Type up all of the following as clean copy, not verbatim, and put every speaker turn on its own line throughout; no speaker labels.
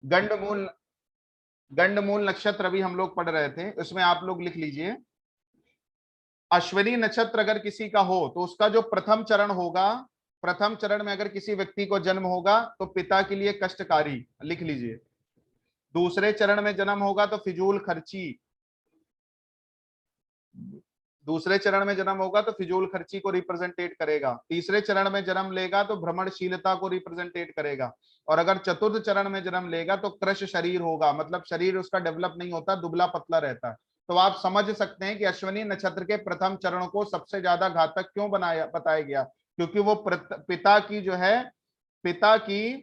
गंडमूल, गंडमूल नक्षत्र अभी हम लोग पढ़ रहे थे, उसमें आप लोग लिख लीजिए, अश्विनी नक्षत्र अगर किसी का हो तो उसका जो प्रथम चरण होगा, प्रथम चरण में अगर किसी व्यक्ति को जन्म होगा तो पिता के लिए कष्टकारी, लिख लीजिए। दूसरे चरण में जन्म होगा तो फिजूल खर्ची, दूसरे चरण में जन्म होगा तो फिजूल खर्ची को रिप्रेजेंटेट करेगा। तीसरे चरण में जन्म लेगा तो भ्रमणशीलता को रिप्रेजेंटेट करेगा। और अगर चतुर्थ चरण में जन्म लेगा तो क्रश शरीर होगा, मतलब शरीर उसका डेवलप नहीं होता, दुबला पतला रहता है। तो आप समझ सकते हैं कि अश्विनी नक्षत्र के प्रथम चरण को सबसे ज्यादा घातक क्यों बनाया बताया गया, क्योंकि वो पिता की जो है, पिता की,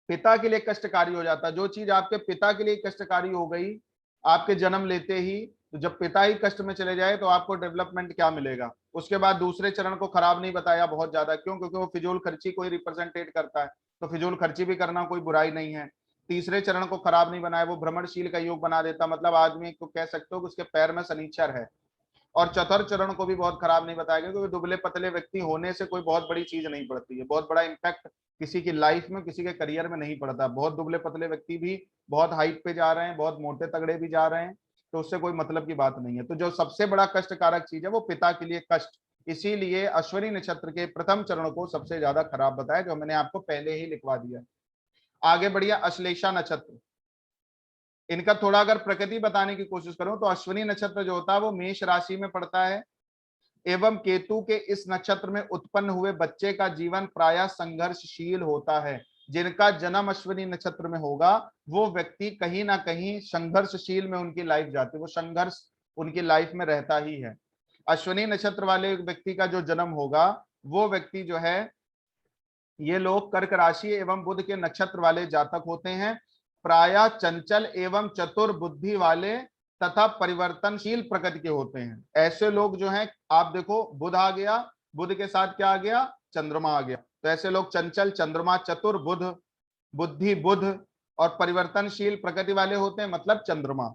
पिता के लिए कष्टकारी हो जाता है। जो चीज आपके पिता के लिए कष्टकारी हो गई आपके जन्म लेते ही, तो जब पिता ही कष्ट में चले जाए तो आपको डेवलपमेंट क्या मिलेगा। उसके बाद दूसरे चरण को खराब नहीं बताया बहुत ज्यादा, क्यों, क्योंकि वो फिजूल खर्ची को ही रिप्रेजेंटेट करता है, तो फिजूल खर्ची भी करना कोई बुराई नहीं है। तीसरे चरण को खराब नहीं बनाया, वो भ्रमणशील का योग बना देता, मतलब आदमी को कह सकते हो कि उसके पैर में शनिचर है। और चतुर्थ चरण को भी बहुत खराब नहीं बताया गया, क्योंकि दुबले पतले व्यक्ति होने से कोई बहुत बड़ी चीज नहीं पड़ती है, बहुत बड़ा इम्पैक्ट किसी की लाइफ में, किसी के करियर में नहीं पड़ता। बहुत दुबले पतले व्यक्ति भी बहुत हाइट पे जा रहे हैं, बहुत मोटे तगड़े भी जा रहे हैं, तो उससे कोई मतलब की बात नहीं है। तो जो सबसे बड़ा कष्टकारक चीज है वो पिता के लिए कष्ट, इसीलिए अश्विनी नक्षत्र के प्रथम चरण को सबसे ज्यादा खराब बताया, जो मैंने आपको पहले ही लिखवा दिया। आगे बढ़िया, अश्लेषा नक्षत्र, इनका थोड़ा अगर प्रकृति बताने की कोशिश करूं तो अश्विनी नक्षत्र जो होता है वो मेष राशि में पड़ता है, एवं केतु के इस नक्षत्र में उत्पन्न हुए बच्चे का जीवन प्रायः संघर्षशील होता है। जिनका जन्म अश्विनी नक्षत्र में होगा वो व्यक्ति कहीं ना कहीं संघर्षशील में उनकी लाइफ जाती है, वो संघर्ष उनकी लाइफ में रहता ही है। अश्विनी नक्षत्र वाले व्यक्ति का जो जन्म होगा वो व्यक्ति जो है, ये लोग कर्क राशि एवं बुध के नक्षत्र वाले जातक होते हैं, प्रायः चंचल एवं चतुर बुद्धि वाले तथा परिवर्तनशील प्रकृति के होते हैं। ऐसे लोग जो हैं, आप देखो बुध आ गया, बुध के साथ क्या आ गया, चंद्रमा आ गया, तो ऐसे लोग चंचल, चंद्रमा, चतुर, बुध, बुद्धि बुध और परिवर्तनशील प्रकृति वाले होते हैं, मतलब चंद्रमा।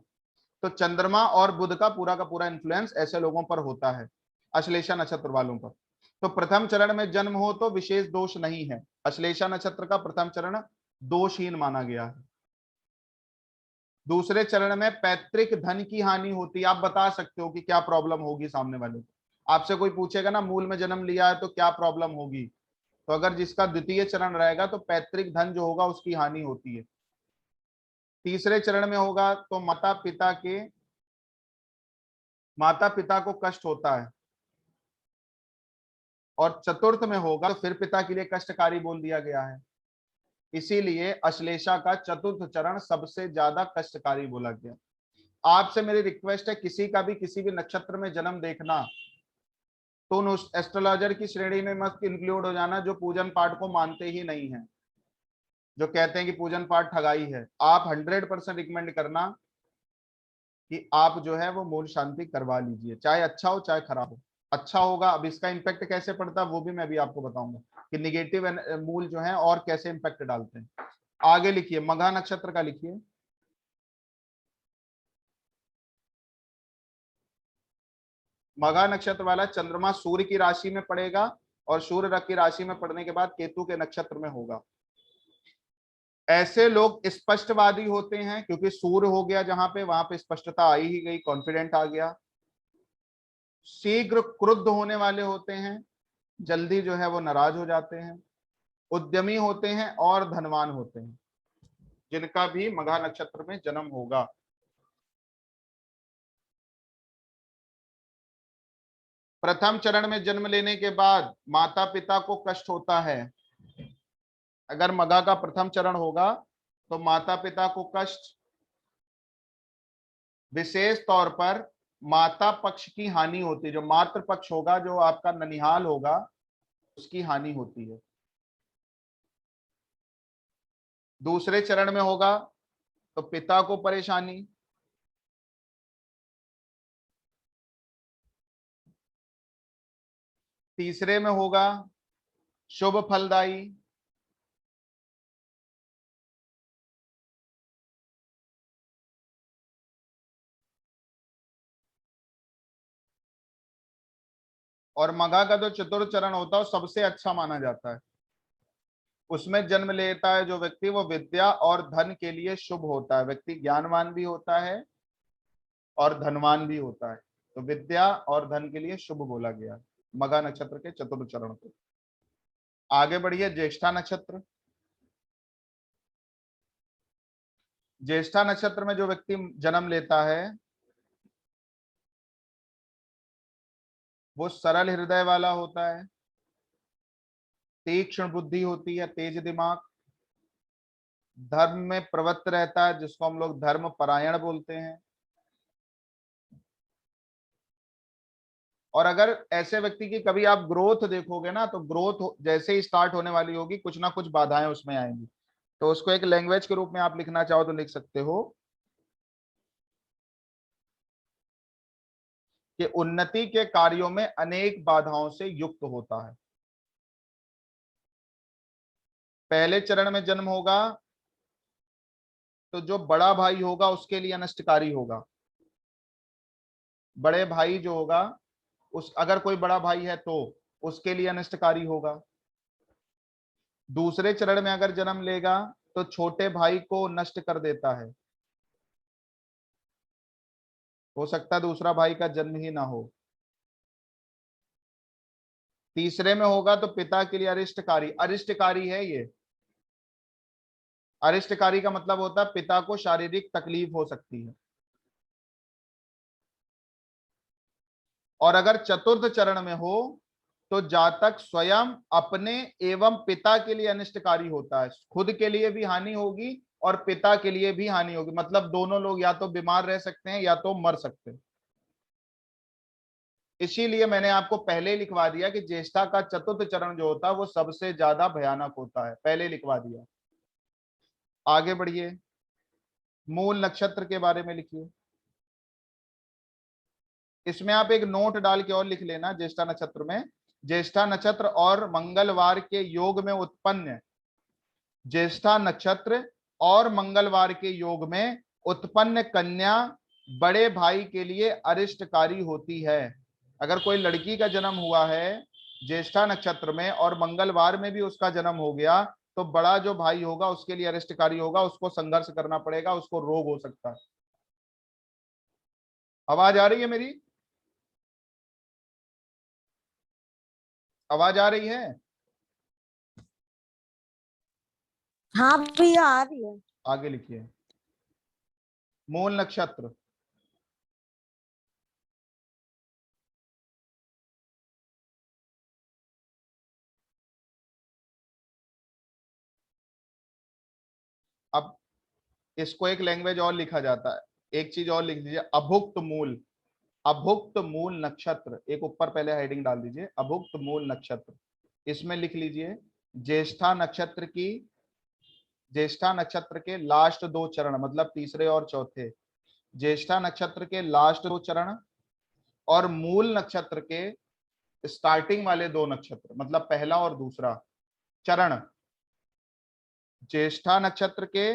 तो चंद्रमा और बुध का पूरा इन्फ्लुएंस ऐसे लोगों पर होता है, अश्लेषा नक्षत्र वालों पर। तो प्रथम चरण में जन्म हो तो विशेष दोष नहीं है, अश्लेषा नक्षत्र का प्रथम चरण दोषहीन माना गया है। दूसरे चरण में पैतृक धन की हानि होती है, आप बता सकते हो कि क्या प्रॉब्लम होगी सामने वाले को। आपसे कोई पूछेगा ना मूल में जन्म लिया है तो क्या प्रॉब्लम होगी, तो अगर जिसका द्वितीय चरण रहेगा तो पैतृक धन जो होगा उसकी हानि होती है। तीसरे चरण में होगा तो माता पिता को कष्ट होता है। और चतुर्थ में होगा तो फिर पिता के लिए कष्टकारी बोल दिया गया है, इसीलिए अश्लेषा का चतुर्थ चरण सबसे ज्यादा कष्टकारी बोला गया। आपसे मेरी रिक्वेस्ट है, किसी का भी किसी भी नक्षत्र में जन्म देखना तो उन उस एस्ट्रोलॉजर की श्रेणी में मत इंक्लूड हो जाना जो पूजन पाठ को मानते ही नहीं है, जो कहते हैं कि पूजन पाठ ठगाई है। आप 100% रिकमेंड करना कि आप जो है वो मूल शांति करवा लीजिए, चाहे अच्छा हो चाहे खराब हो। अच्छा होगा, अब इसका इम्पैक्ट कैसे पड़ता है वो भी मैं भी आपको बताऊंगा कि निगेटिव मूल जो है और कैसे इम्पैक्ट डालते हैं। आगे लिखिए, मघा नक्षत्र का लिखिए। मघा नक्षत्र वाला चंद्रमा सूर्य की राशि में पड़ेगा, और सूर्य की राशि में पड़ने के बाद केतु के नक्षत्र में होगा। ऐसे लोग स्पष्टवादी होते हैं, क्योंकि सूर्य हो गया जहां पे, वहां पे स्पष्टता आई ही गई, कॉन्फिडेंट आ गया। शीघ्र क्रुद्ध होने वाले होते हैं, जल्दी जो है वो नाराज हो जाते हैं। उद्यमी होते हैं और धनवान होते हैं, जिनका भी मघा नक्षत्र में जन्म होगा। प्रथम चरण में जन्म लेने के बाद माता पिता को कष्ट होता है। अगर मघा का प्रथम चरण होगा तो माता पिता को कष्ट, विशेष तौर पर माता पक्ष की हानि होती है, जो मातृ पक्ष होगा, जो आपका ननिहाल होगा, उसकी हानि होती है। दूसरे चरण में होगा तो पिता को परेशानी। तीसरे में होगा शुभ फलदायी। और मघा का जो चतुर्थ चरण होता है वो सबसे अच्छा माना जाता है, उसमें जन्म लेता है जो व्यक्ति, वो विद्या और धन के लिए शुभ होता है। व्यक्ति ज्ञानवान भी होता है और धनवान भी होता है, तो विद्या और धन के लिए शुभ बोला गया मघा नक्षत्र के चतुर्थ चरण को। आगे बढ़िए, ज्येष्ठा नक्षत्र। ज्येष्ठा नक्षत्र में जो व्यक्ति जन्म लेता है वो सरल हृदय वाला होता है, तीक्ष्ण बुद्धि होती है, तेज दिमाग, धर्म में प्रवृत्त रहता है जिसको हम लोग धर्म परायण बोलते हैं। और अगर ऐसे व्यक्ति की कभी आप ग्रोथ देखोगे ना, तो ग्रोथ जैसे ही स्टार्ट होने वाली होगी कुछ ना कुछ बाधाएं उसमें आएंगी। तो उसको एक लैंग्वेज के रूप में आप लिखना चाहो तो लिख सकते हो कि उन्नति के कार्यों में अनेक बाधाओं से युक्त होता है। पहले चरण में जन्म होगा तो जो बड़ा भाई होगा उसके लिए अनिष्टकारी होगा। बड़े भाई जो होगा, उस अगर कोई बड़ा भाई है तो उसके लिए अनिष्टकारी होगा। दूसरे चरण में अगर जन्म लेगा तो छोटे भाई को नष्ट कर देता है, हो सकता है दूसरा भाई का जन्म ही ना हो। तीसरे में होगा तो पिता के लिए अरिष्टकारी, अरिष्टकारी है ये। अरिष्टकारी का मतलब होता है पिता को शारीरिक तकलीफ हो सकती है। और अगर चतुर्थ चरण में हो तो जातक स्वयं अपने एवं पिता के लिए अनिष्टकारी होता है, खुद के लिए भी हानि होगी और पिता के लिए भी हानि होगी। मतलब दोनों लोग या तो बीमार रह सकते हैं या तो मर सकते हैं। इसीलिए मैंने आपको पहले ही लिखवा दिया कि ज्येष्ठा का चतुर्थ चरण जो होता है वो सबसे ज्यादा भयानक होता है, पहले लिखवा दिया। आगे बढ़िए, मूल नक्षत्र के बारे में लिखिए। इसमें आप एक नोट डाल के और लिख लेना, ज्येष्ठा नक्षत्र में, ज्येष्ठा नक्षत्र और मंगलवार के योग में उत्पन्न, ज्येष्ठा नक्षत्र और मंगलवार के योग में उत्पन्न कन्या बड़े भाई के लिए अरिष्टकारी होती है। अगर कोई लड़की का जन्म हुआ है ज्येष्ठा नक्षत्र में और मंगलवार में भी उसका जन्म हो गया तो बड़ा जो भाई होगा उसके लिए अरिष्टकारी होगा, उसको संघर्ष करना पड़ेगा, उसको रोग हो सकता है। आवाज आ रही है मेरी? आवाज आ रही है?
हाँ भैया आ रही है।
आगे लिखिए, मूल नक्षत्र। अब इसको एक लैंग्वेज और लिखा जाता है, एक चीज और लिख दीजिए, अभुक्त मूल। अभुक्त मूल नक्षत्र, एक ऊपर पहले हेडिंग डाल दीजिए, अभुक्त मूल नक्षत्र। इसमें लिख लीजिए ज्येष्ठा नक्षत्र की, ज्येष्ठा नक्षत्र के लास्ट दो चरण मतलब तीसरे और चौथे, ज्येष्ठा नक्षत्र के लास्ट दो चरण और मूल नक्षत्र के स्टार्टिंग वाले दो नक्षत्र मतलब पहला और दूसरा चरण, ज्येष्ठा नक्षत्र के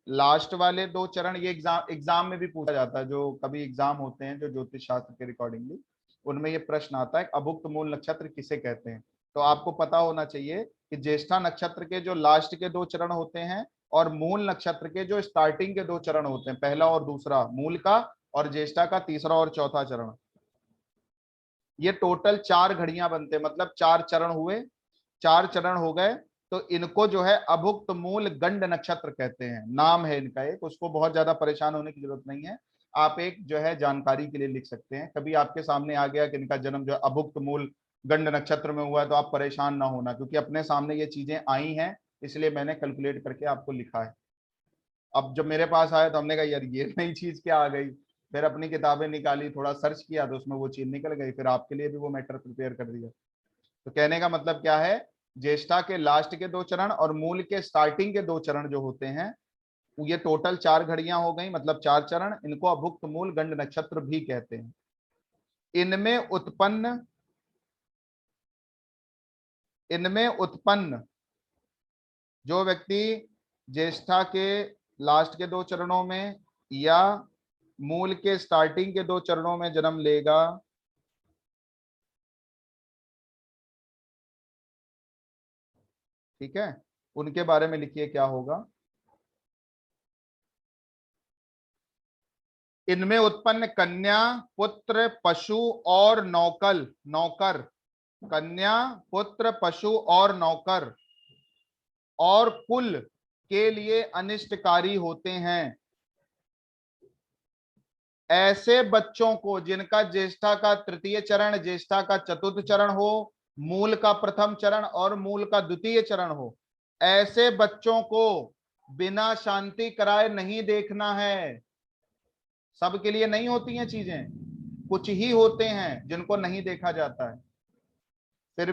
लास्ट वाले दो चरण। ये एग्जाम में भी पूछा जाता है, जो कभी एग्जाम होते हैं जो ज्योतिष शास्त्र के रिकॉर्डिंगली, उनमें ये प्रश्न आता है अभुक्त मूल नक्षत्र किसे कहते हैं। तो आपको पता होना चाहिए कि ज्येष्ठा नक्षत्र के जो लास्ट के दो चरण होते हैं और मूल नक्षत्र के जो स्टार्टिंग के दो चरण होते हैं, पहला और दूसरा मूल का, और ज्येष्ठा का तीसरा और चौथा चरण, ये टोटल 4 घड़ियां बनते हैं, मतलब 4 चरण हुए, 4 चरण हो गए। तो इनको जो है अभुक्त मूल गंड नक्षत्र कहते हैं, नाम है इनका एक, उसको बहुत ज्यादा परेशान होने की जरूरत नहीं है। आप एक जो है जानकारी के लिए लिख सकते हैं, कभी आपके सामने आ गया कि इनका जन्म जो है अभुक्त मूल गंड नक्षत्र में हुआ है तो आप परेशान ना होना, क्योंकि अपने सामने ये चीजें आई हैं इसलिए मैंने कैलकुलेट करके आपको लिखा है। अब जब मेरे पास आया तो हमने कहा यार ये नई चीज क्या आ गई, फिर अपनी किताबें निकाली, थोड़ा सर्च किया तो उसमें वो चीज निकल गई, फिर आपके लिए भी वो मैटर प्रिपेयर कर दिया। तो कहने का मतलब क्या है, ज्येष्ठा के लास्ट के दो चरण और मूल के स्टार्टिंग के दो चरण जो होते हैं, ये टोटल 4 घड़ियां हो गई, मतलब 4 चरण, इनको अभुक्त मूल गंड नक्षत्र भी कहते हैं। इनमें उत्पन्न, इनमें उत्पन्न जो व्यक्ति ज्येष्ठा के लास्ट के दो चरणों में या मूल के स्टार्टिंग के दो चरणों में जन्म लेगा, ठीक है, उनके बारे में लिखिए क्या होगा। इनमें उत्पन्न कन्या, पुत्र, पशु और नौकर, कन्या, पुत्र, पशु और नौकर और कुल के लिए अनिष्टकारी होते हैं। ऐसे बच्चों को जिनका ज्येष्ठा का तृतीय चरण, ज्येष्ठा का चतुर्थ चरण हो, मूल का प्रथम चरण और मूल का द्वितीय चरण हो, ऐसे बच्चों को बिना शांति कराए नहीं देखना है। सबके लिए नहीं होती हैं चीजें, कुछ ही होते हैं जिनको नहीं देखा जाता है। फिर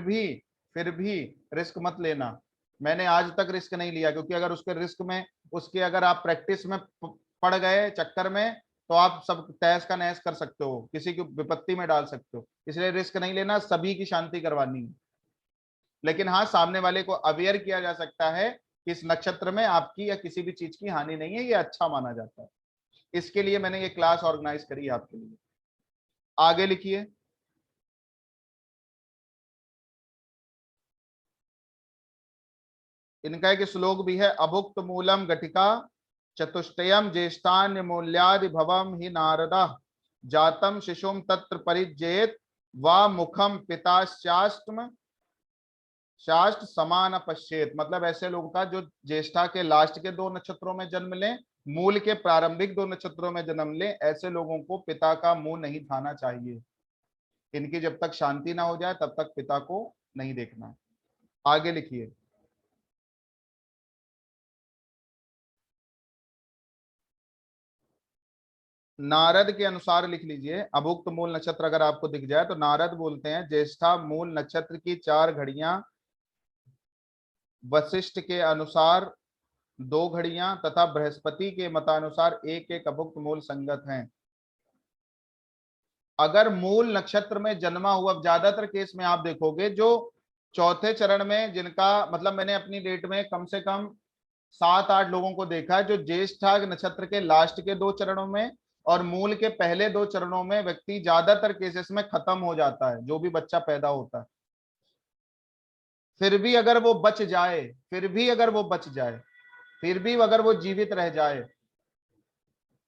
भी रिस्क मत लेना। मैंने आज तक रिस्क नहीं लिया, क्योंकि अगर उसके रिस्क में, उसके अगर आप प्रैक्टिस में पड़ गए चक्कर में, तो आप सब तहस का नहस कर सकते हो, किसी की विपत्ति में डाल सकते हो। इसलिए रिस्क नहीं लेना, सभी की शांति करवानी है। लेकिन हाँ, सामने वाले को अवेयर किया जा सकता है कि इस नक्षत्र में आपकी या किसी भी चीज की हानि नहीं है, ये अच्छा माना जाता है। इसके लिए मैंने ये क्लास ऑर्गेनाइज करी है आपके लिए। आगे लिखिए। इनका एक श्लोक भी है, अभुक्त मूलम गटिका चतुष्टयम ज्येष्ठान्य मूल्यादि भवम ही नारदा जातम शिशुम तत्र परिजेत वा मुखम पिता शास्ट समान पश्चेत। मतलब ऐसे लोगों का जो ज्येष्ठा के लास्ट के 2 नक्षत्रों में जन्म लें, मूल के प्रारंभिक 2 नक्षत्रों में जन्म लें, ऐसे लोगों को पिता का मुंह नहीं खाना चाहिए। इनकी जब तक शांति ना हो जाए तब तक पिता को नहीं देखना। आगे लिखिए। नारद के अनुसार लिख लीजिए, अभुक्त मूल नक्षत्र अगर आपको दिख जाए तो नारद बोलते हैं ज्येष्ठा मूल नक्षत्र की 4 घड़ियां, वशिष्ठ के अनुसार 2 घड़ियां तथा बृहस्पति के मतानुसार एक एक अभुक्त मूल संगत हैं। अगर मूल नक्षत्र में जन्मा हुआ, ज्यादातर केस में आप देखोगे जो चौथे चरण में जिनका, मतलब मैंने अपनी डेट में कम से कम 7-8 लोगों को देखा है जो ज्येष्ठा नक्षत्र के लास्ट के 2 चरणों में और मूल के पहले 2 चरणों में व्यक्ति ज्यादातर केसेस में खत्म हो जाता है, जो भी बच्चा पैदा होता है। फिर भी अगर वो बच जाए, फिर भी अगर वो जीवित रह जाए,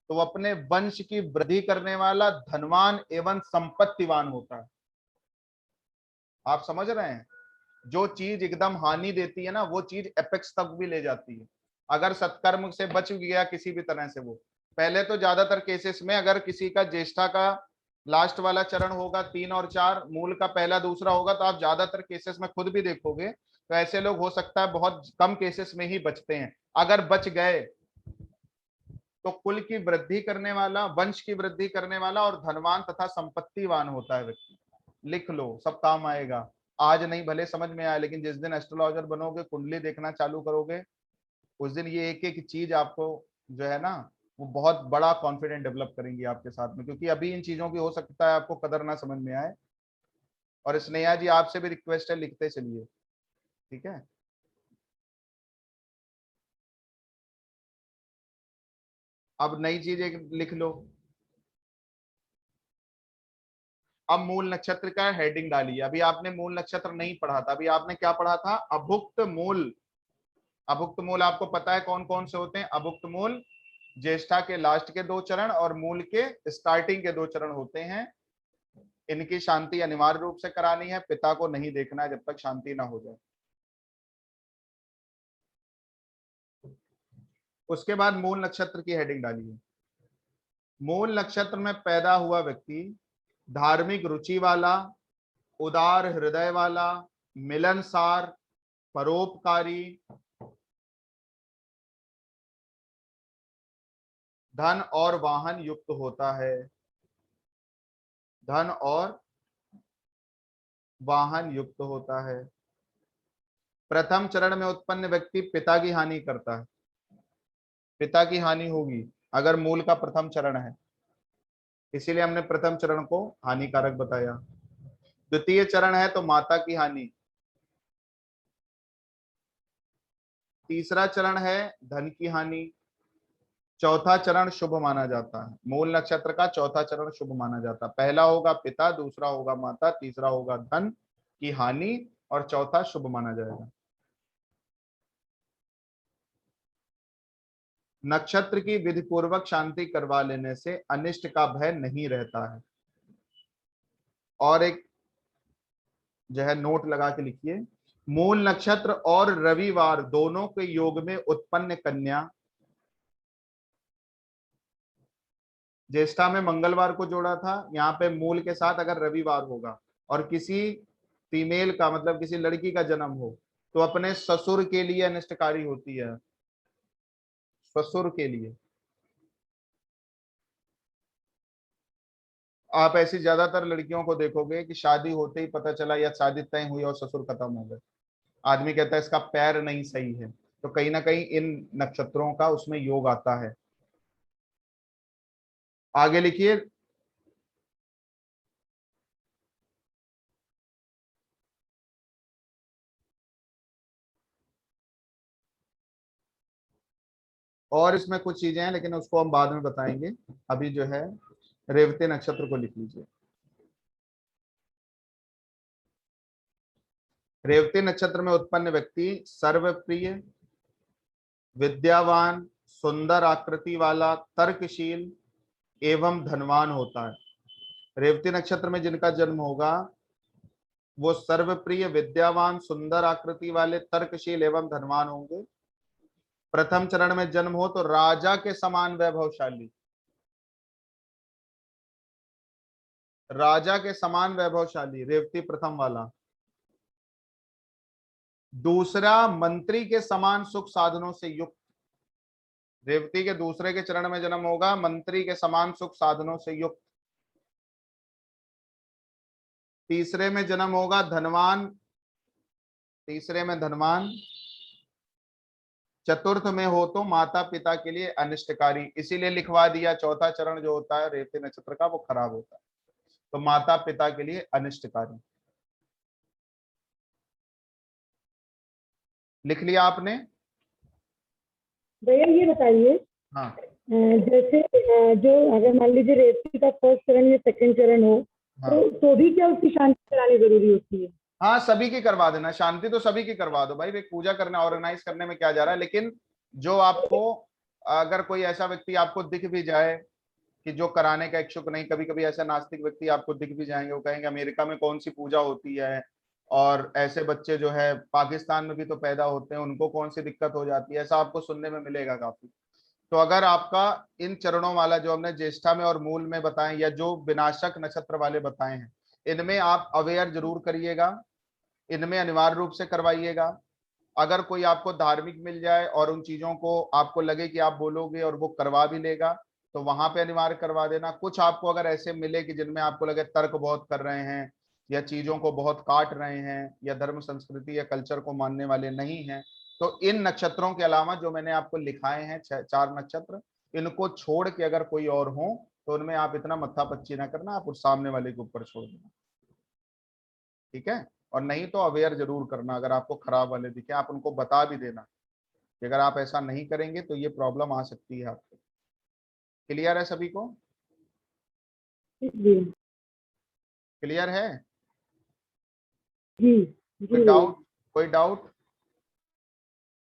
तो वो अपने वंश की वृद्धि करने वाला धनवान एवं संपत्तिवान होता है। आप समझ रहे हैं? जो चीज एकदम हानि देती है ना, वो चीज एपेक्स तक भी ले जाती है। अगर सत्कर्म से बच गया किसी भी तरह से, वो पहले तो ज्यादातर केसेस में अगर किसी का ज्येष्ठा का लास्ट वाला चरण होगा 3 और 4, मूल का पहला दूसरा होगा, तो आप ज्यादातर केसेस में खुद भी देखोगे तो ऐसे लोग हो सकता है बहुत कम केसेस में ही बचते हैं। अगर बच गए तो कुल की वृद्धि करने वाला, वंश की वृद्धि करने वाला और धनवान तथा संपत्तिवान होता है व्यक्ति। लिख लो, सब काम आएगा। आज नहीं भले समझ में आए, लेकिन जिस दिन एस्ट्रोलॉजर बनोगे, कुंडली देखना चालू करोगे, उस दिन ये एक एक चीज आपको जो है ना, वो बहुत बड़ा कॉन्फिडेंट डेवलप करेंगी आपके साथ में। क्योंकि अभी इन चीजों की हो सकता है आपको कदर ना समझ में आए। और स्नेहा जी, आपसे भी रिक्वेस्ट है, लिखते चलिए, ठीक है। अब नई चीज एक लिख लो। अब मूल नक्षत्र का हेडिंग डालिए। अभी आपने मूल नक्षत्र नहीं पढ़ा था, अभी आपने क्या पढ़ा था? अभुक्त मूल। अभुक्त मूल आपको पता है कौन कौन से होते हैं? अभुक्त मूल ज्येष्ठा के लास्ट के 2 चरण और मूल के स्टार्टिंग के 2 चरण होते हैं। इनकी शांति अनिवार्य रूप से करानी है, पिता को नहीं देखना है जब तक शांति ना हो जाए। उसके बाद मूल नक्षत्र की हेडिंग डालिए। मूल नक्षत्र में पैदा हुआ व्यक्ति धार्मिक रुचि वाला, उदार हृदय वाला, मिलनसार, परोपकारी, धन और वाहन युक्त होता है। धन और वाहन युक्त होता है। प्रथम चरण में उत्पन्न व्यक्ति पिता की हानि करता है। पिता की हानि होगी अगर मूल का प्रथम चरण है, इसीलिए हमने प्रथम चरण को हानिकारक बताया। द्वितीय चरण है तो माता की हानि। तीसरा चरण है धन की हानि। चौथा चरण शुभ माना जाता है। मूल नक्षत्र का चौथा चरण शुभ माना जाता है। पहला होगा पिता, दूसरा होगा माता, तीसरा होगा धन की हानि और चौथा शुभ माना जाएगा। नक्षत्र की विधि पूर्वक शांति करवा लेने से अनिष्ट का भय नहीं रहता है। और एक जो है नोट लगा के लिखिए, मूल नक्षत्र और रविवार दोनों के योग में उत्पन्न कन्या, ज्येष्ठा में मंगलवार को जोड़ा था, यहाँ पे मूल के साथ अगर रविवार होगा और किसी फीमेल का मतलब किसी लड़की का जन्म हो तो अपने ससुर के लिए अनिष्टकारी होती है, ससुर के लिए। आप ऐसी ज्यादातर लड़कियों को देखोगे कि शादी होते ही पता चला या शादी तय हुई और ससुर खत्म हो गए, आदमी कहता है इसका पैर नहीं सही है, तो कहीं ना कहीं इन नक्षत्रों का उसमें योग आता है। आगे लिखिए, और इसमें कुछ चीजें हैं लेकिन उसको हम बाद में बताएंगे। अभी जो है रेवती नक्षत्र को लिख लीजिए। रेवती नक्षत्र में उत्पन्न व्यक्ति सर्वप्रिय, विद्यावान, सुंदर आकृति वाला, तर्कशील एवं धनवान होता है। रेवती नक्षत्र में जिनका जन्म होगा वो सर्वप्रिय, विद्यावान, सुंदर आकृति वाले, तर्कशील एवं धनवान होंगे। प्रथम चरण में जन्म हो तो राजा के समान वैभवशाली, राजा के समान वैभवशाली रेवती प्रथम वाला। दूसरा, मंत्री के समान सुख साधनों से युक्त, रेवती के दूसरे के चरण में जन्म होगा, मंत्री के समान सुख साधनों से युक्त। तीसरे में जन्म होगा धनवान, तीसरे में धनवान। चतुर्थ में हो तो माता पिता के लिए अनिष्टकारी, इसीलिए लिखवा दिया चौथा चरण जो होता है रेवती नक्षत्र का वो खराब होता है, तो माता पिता के लिए अनिष्टकारी। लिख लिया आपने?
भैया ये बताइए,
हाँ
जैसे जो अगर मान लीजिए रेवती का फर्स्ट चरण या सेकंड चरण हो
हाँ
तो भी क्या उसकी शांति करानी जरूरी होती है?
हाँ, सभी की करवा देना, शांति तो सभी की करवा दो भाई, एक पूजा करने ऑर्गेनाइज करने में क्या जा रहा है। लेकिन जो आपको, अगर कोई ऐसा व्यक्ति आपको दिख भी जाए कि जो कराने का इच्छुक नहीं, कभी कभी ऐसा नास्तिक व्यक्ति आपको दिख भी जाएंगे, वो कहेंगे अमेरिका में कौन सी पूजा होती है, और ऐसे बच्चे जो है पाकिस्तान में भी तो पैदा होते हैं, उनको कौन सी दिक्कत हो जाती है, ऐसा आपको सुनने में मिलेगा काफी। तो अगर आपका इन चरणों वाला जो हमने ज्येष्ठा में और मूल में बताए या जो विनाशक नक्षत्र वाले बताए हैं, इनमें आप अवेयर जरूर करिएगा, इनमें अनिवार्य रूप से करवाइएगा। अगर कोई आपको धार्मिक मिल जाए और उन चीजों को आपको लगे कि आप बोलोगे और वो करवा भी लेगा तो वहां पे अनिवार्य करवा देना। कुछ आपको अगर ऐसे मिले कि जिनमें आपको लगे तर्क बहुत कर रहे हैं या चीजों को बहुत काट रहे हैं या धर्म संस्कृति या कल्चर को मानने वाले नहीं हैं, तो इन नक्षत्रों के अलावा जो मैंने आपको लिखाए हैं चार नक्षत्र, इनको छोड़ के अगर कोई और हो तो उनमें आप इतना मत्था पच्ची ना करना, आप उस सामने वाले के ऊपर छोड़ देना, ठीक है। और नहीं तो अवेयर जरूर करना, अगर आपको खराब वाले दिखे आप उनको बता भी देना कि अगर आप ऐसा नहीं करेंगे तो ये प्रॉब्लम आ सकती है आपको। क्लियर है सभी को?
जी
क्लियर है?
जी
कोई
जी
डाउट? कोई डाउट?